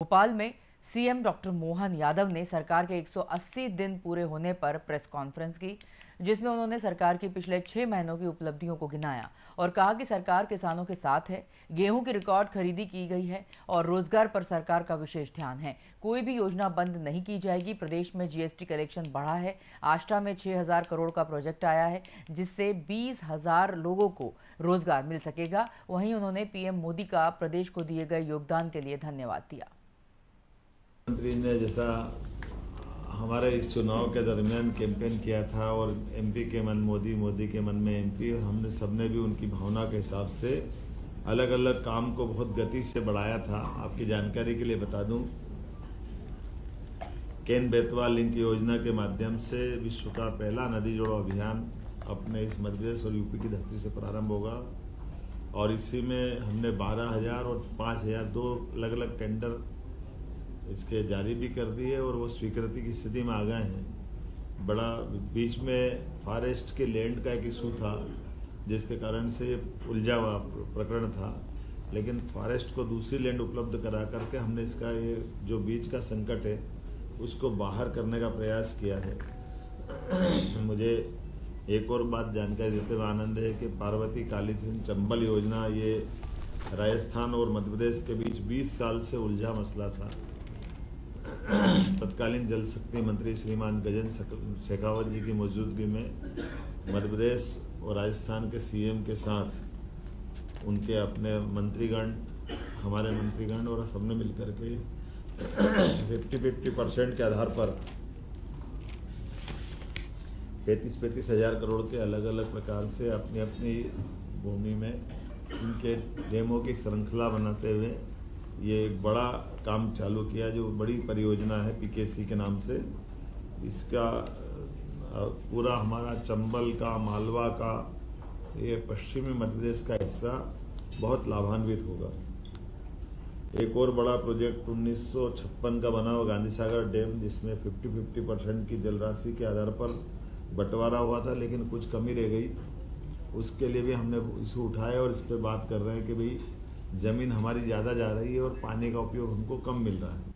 भोपाल में CM doctor Mohan Yadav ने सरकार के 180 दिन पूरे होने पर प्रेस कॉन्फ्रेंस की, जिसमें उन्होंने सरकार की पिछले 6 महीनों की उपलब्धियों को गिनाया और कहा कि सरकार किसानों के साथ है। गेहूं की रिकॉर्ड खरीदी की गई है और रोजगार पर सरकार का विशेष ध्यान है। कोई भी योजना बंद नहीं की जाएगी। प्रदेश में जीएसटी कलेक्शन बढ़ा है। आष्टा में 6,000 करोड़ का प्रोजेक्ट आया है, जिससे 20,000 लोगों को रोजगार मिल सकेगा। वहीं उन्होंने पीएम मोदी का प्रदेश को दिए गए योगदान के लिए धन्यवाद दिया। मंत्री ने जैसा हमारे इस चुनाव के दरमियान कैंपेन किया था और एमपी के मन मोदी, मोदी के मन में एमपी, और हमने सबने भी उनकी भावना के हिसाब से अलग अलग काम को बहुत गति से बढ़ाया था। आपकी जानकारी के लिए बता दूं, केन बेतवा लिंक योजना के माध्यम से विश्व का पहला नदी जोड़ो अभियान अपने इस मध्य प्रदेश और यूपी की धरती से प्रारंभ होगा और इसी में हमने 12,000 और 5,000 दो अलग अलग टेंडर इसके जारी भी कर दिए और वो स्वीकृति की स्थिति में आ गए हैं। बड़ा बीच में फॉरेस्ट के लैंड का एक इशू था, जिसके कारण से उलझा हुआ प्रकरण था, लेकिन फॉरेस्ट को दूसरी लैंड उपलब्ध करा करके हमने इसका ये जो बीच का संकट है उसको बाहर करने का प्रयास किया है। मुझे एक और बात जानकारी देते हुए आनंद है कि पार्वती कालीसिंध चंबल योजना ये राजस्थान और मध्य प्रदेश के बीच 20 साल से उलझा मसला था। तत्कालीन जल शक्ति मंत्री श्रीमान गजेंद्र शेखावत जी की मौजूदगी में मध्य प्रदेश और राजस्थान के सीएम के साथ उनके अपने मंत्रीगण, हमारे मंत्रीगण और सबने मिलकर के 50-50% के आधार पर 35-35 हजार करोड़ के अलग अलग प्रकार से अपनी अपनी भूमि में इनके डेमो की श्रृंखला बनाते हुए ये एक बड़ा काम चालू किया, जो बड़ी परियोजना है पीकेसी के नाम से। इसका पूरा हमारा चंबल का, मालवा का, ये पश्चिमी मध्य प्रदेश का हिस्सा बहुत लाभान्वित होगा। एक और बड़ा प्रोजेक्ट 1956 का बना हुआ गांधी सागर डैम, जिसमें 50-50% की जल राशि के आधार पर बंटवारा हुआ था, लेकिन कुछ कमी रह गई। उसके लिए भी हमने इशू उठाया और इस पर बात कर रहे हैं कि भाई जमीन हमारी ज़्यादा जा रही है और पानी का उपयोग हमको कम मिल रहा है।